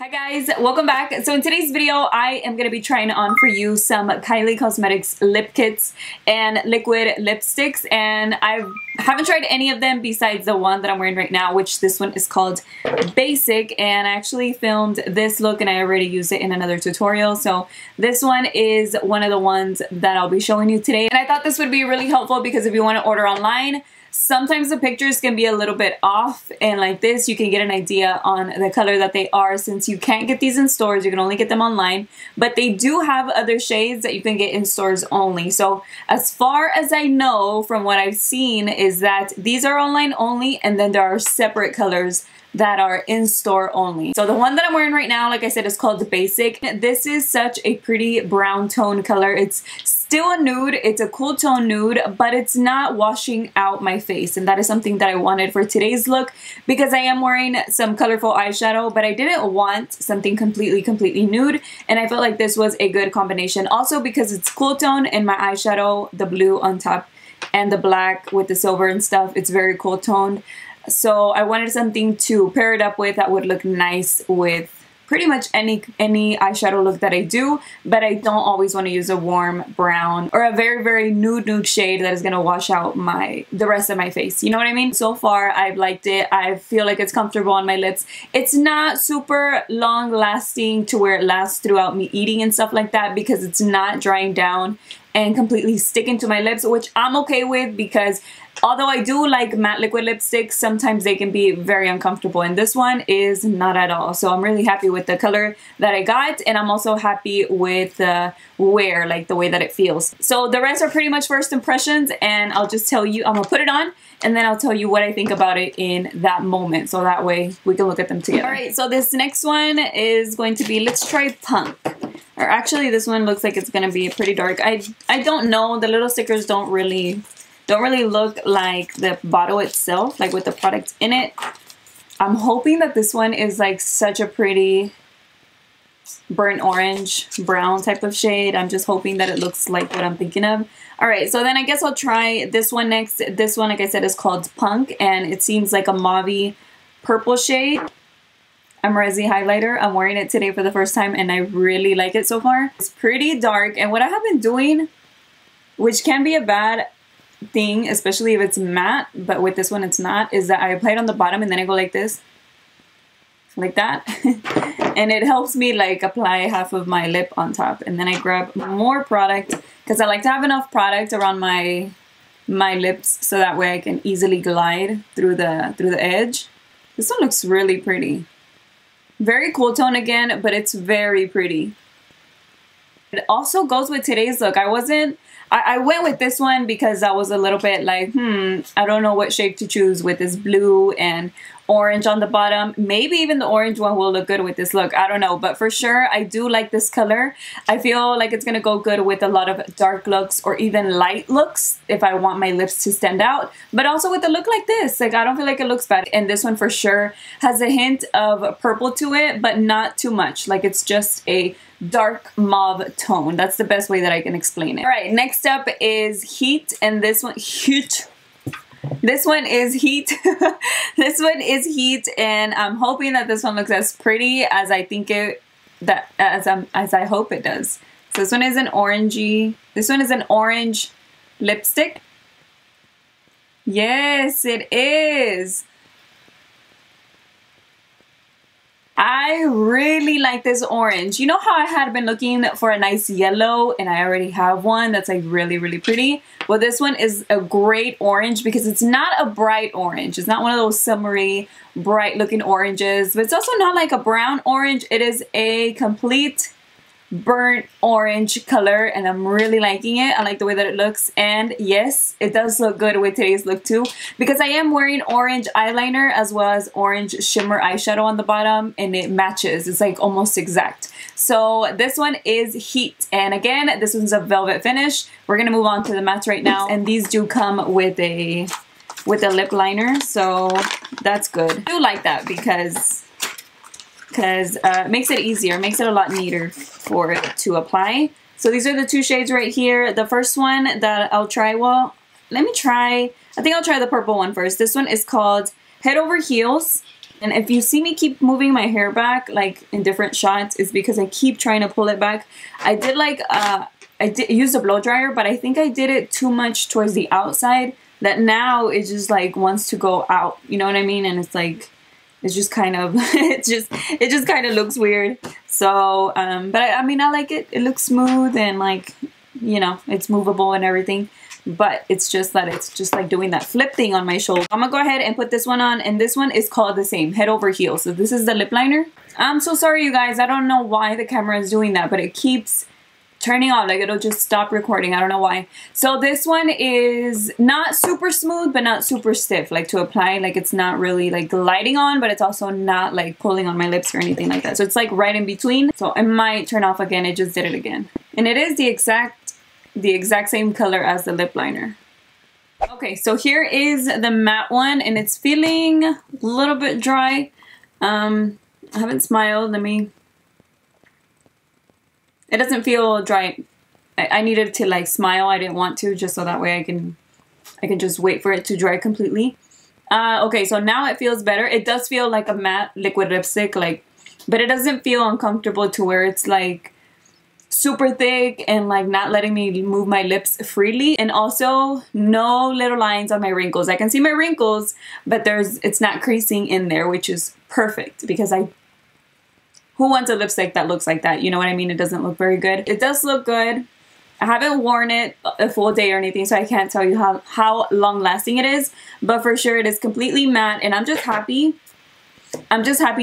Hi guys, welcome back. So in today's video, I am going to be trying on for you some Kylie Cosmetics lip kits and liquid lipsticks, and I haven't tried any of them besides the one that I'm wearing right now, which this one is called Basic, and I actually filmed this look and I already used it in another tutorial. So this one is one of the ones that I'll be showing you today, and I thought this would be really helpful because if you want to order online, sometimes the pictures can be a little bit off, and like this you can get an idea on the color that they are. Since you can't get these in stores, you can only get them online, but they do have other shades that you can get in stores only. So as far as I know from what I've seen is that these are online only, and then there are separate colors that are in store only. So the one that I'm wearing right now, like I said, is called Basic. This is such a pretty brown tone color. It's still a nude, it's a cool tone nude, but it's not washing out my face, and that is something that I wanted for today's look because I am wearing some colorful eyeshadow, but I didn't want something completely nude, and I felt like this was a good combination. Also because it's cool tone and my eyeshadow, the blue on top and the black with the silver and stuff, it's very cool toned. So I wanted something to pair it up with that would look nice with pretty much any eyeshadow look that I do, but I don't always want to use a warm brown or a very nude shade that is going to wash out the rest of my face. You know what I mean? So far, I've liked it. I feel like it's comfortable on my lips. It's not super long lasting to where it lasts throughout me eating and stuff like that, because it's not drying down and completely sticking to my lips, which I'm okay with, because although I do like matte liquid lipsticks, sometimes they can be very uncomfortable, and this one is not at all. So I'm really happy with the color that I got, and I'm also happy with the wear, like the way that it feels. So the rest are pretty much first impressions, and I'll just tell you, I'm gonna put it on and then I'll tell you what I think about it in that moment, so that way we can look at them together. Alright, so this next one is going to be, let's try Punk. Or actually this one looks like it's gonna be pretty dark. I don't know, the little stickers don't really look like the bottle itself, like with the product in it. I'm hoping that this one is like such a pretty burnt orange brown type of shade. I'm just hoping that it looks like what I'm thinking of. Alright, so then I guess I'll try this one next. This one, like I said, is called Punk, and it seems like a mauve purple shade. I'm Resi highlighter. I'm wearing it today for the first time and I really like it so far. It's pretty dark, and what I have been doing, which can be a bad thing, especially if it's matte, but with this one it's not, is that I apply it on the bottom and then I go like this, like that, and it helps me like apply half of my lip on top, and then I grab more product because I like to have enough product around my lips so that way I can easily glide through the edge. This one looks really pretty. Very cool tone again, but it's very pretty. It also goes with today's look. I went with this one because I was a little bit like, I don't know what shade to choose with this blue and orange on the bottom. Maybe even the orange one will look good with this look. I don't know, but for sure I do like this color. I feel like it's gonna go good with a lot of dark looks or even light looks if I want my lips to stand out, but also with a look like this. Like, I don't feel like it looks bad. And this one for sure has a hint of purple to it, but not too much. Like, it's just a dark mauve tone. That's the best way that I can explain it. All right, next up is Heat, and this one, This one is Heat. This one is Heat, and I'm hoping that this one looks as pretty as I think as I hope it does. So this one is an orangey. This one is an orange lipstick. Yes, it is. I really like this orange. You know how I had been looking for a nice yellow, and I already have one that's like really pretty? Well, this one is a great orange because it's not a bright orange. It's not one of those summery, bright looking oranges, but it's also not like a brown orange. It is a complete burnt orange color, and I'm really liking it. I like the way that it looks, and yes, it does look good with today's look too, because I am wearing orange eyeliner as well as orange shimmer eyeshadow on the bottom, and it matches. It's like almost exact. So this one is Heat, and again, this one's a velvet finish. We're gonna move on to the mattes right now, and these do come with a lip liner, so that's good. I do like that because it makes it easier, makes it a lot neater for it to apply. So these are the two shades right here. The first one that I'll try, well, I think I'll try the purple one first. This one is called Head Over Heels, And if you see me keep moving my hair back, like in different shots, it's because I keep trying to pull it back. I did like, I did use a blow dryer, but I think I did it too much towards the outside that now it just like wants to go out. You know what I mean? And it's like, it's just kind of, it just kind of looks weird. So, but I mean, I like it. It looks smooth and like, you know, it's movable and everything. But it's just that it's just like doing that flip thing on my shoulder. I'm gonna go ahead and put this one on, and this one is called the same, Head Over Heels. So this is the lip liner. I'm so sorry, you guys. I don't know why the camera is doing that, but it keeps turning off. Like it'll just stop recording. I don't know why. So this one is not super smooth, but not super stiff. Like to apply, like it's not really like gliding on, but it's also not like pulling on my lips or anything like that. So it's like right in between. So it might turn off again. It just did it again, and it is the exact same color as the lip liner. Okay, so here is the matte one, and it's feeling a little bit dry. I haven't smiled. It doesn't feel dry. I needed to like smile. I didn't want to, just so that way I can just wait for it to dry completely. Okay, so now it feels better. It does feel like a matte liquid lipstick, like, but it doesn't feel uncomfortable to where it's like super thick and like not letting me move my lips freely. And also no little lines on my wrinkles. I can see my wrinkles, but it's not creasing in there, which is perfect because who wants a lipstick that looks like that? You know what I mean? It doesn't look very good. It does look good. I haven't worn it a full day or anything, so I can't tell you how long lasting it is, but for sure it is completely matte, and I'm just happy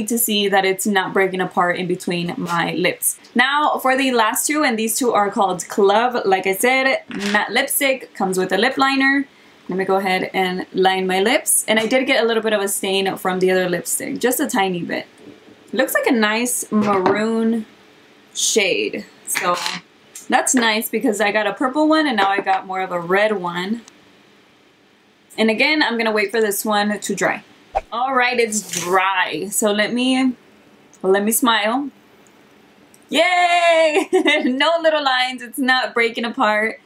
to see that it's not breaking apart in between my lips. Now for the last two, and these two are called Club. Like I said, matte lipstick, comes with a lip liner. Let me go ahead and line my lips. And I did get a little bit of a stain from the other lipstick, just a tiny bit. It looks like a nice maroon shade. So that's nice because I got a purple one and now I got more of a red one. And again, I'm gonna wait for this one to dry. All right, it's dry. So let me smile. Yay! No little lines. It's not breaking apart.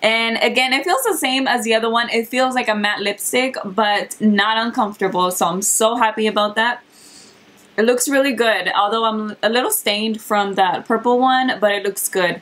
And again, it feels the same as the other one. It feels like a matte lipstick, but not uncomfortable. So I'm so happy about that. It looks really good, although I'm a little stained from that purple one, but it looks good.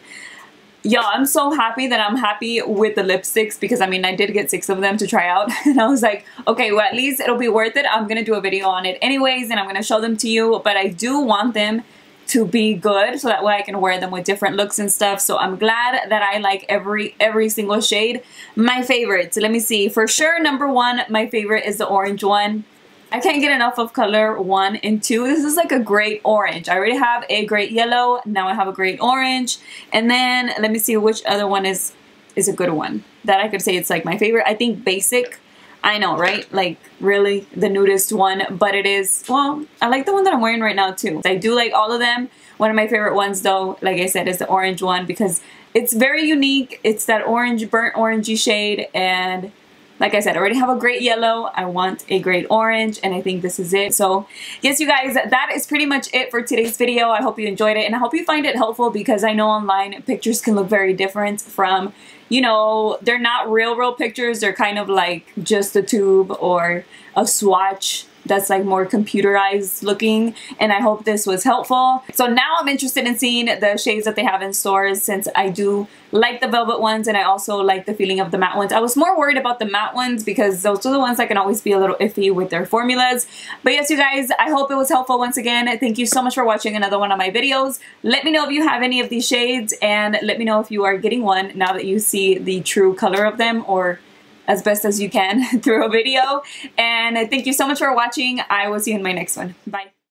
Y'all, I'm so happy that I'm happy with the lipsticks because, I mean, I did get 6 of them to try out. And I was like, okay, well, at least it'll be worth it. I'm going to do a video on it anyways, and I'm going to show them to you. But I do want them to be good so that way I can wear them with different looks and stuff. So I'm glad that I like every single shade. My favorites, let me see. For sure, number 1, my favorite is the orange one. I can't get enough of color 1 and 2. This is like a great orange. I already have a great yellow. Now I have a great orange. And then let me see which other one is a good one that I could say it's like my favorite. I think Basic. I know, right? Like really the nudist one, but it is, well, I like the one that I'm wearing right now too. I do like all of them. One of my favorite ones though, like I said, is the orange one because it's very unique. It's that orange, burnt orangey shade, and like I said, I already have a great yellow. I want a great orange, and I think this is it. So yes, you guys, that is pretty much it for today's video. I hope you enjoyed it, and I hope you find it helpful because I know online pictures can look very different from, you know, they're not real pictures. They're kind of like just a tube or a swatch that's like more computerized looking, and I hope this was helpful. So now I'm interested in seeing the shades that they have in stores since I do like the velvet ones and I also like the feeling of the matte ones. I was more worried about the matte ones because those are the ones that can always be a little iffy with their formulas. But yes, you guys, I hope it was helpful once again. Thank you so much for watching another one of my videos. Let me know if you have any of these shades, and let me know if you are getting one now that you see the true color of them, or as best as you can through a video. And thank you so much for watching. I will see you in my next one. Bye.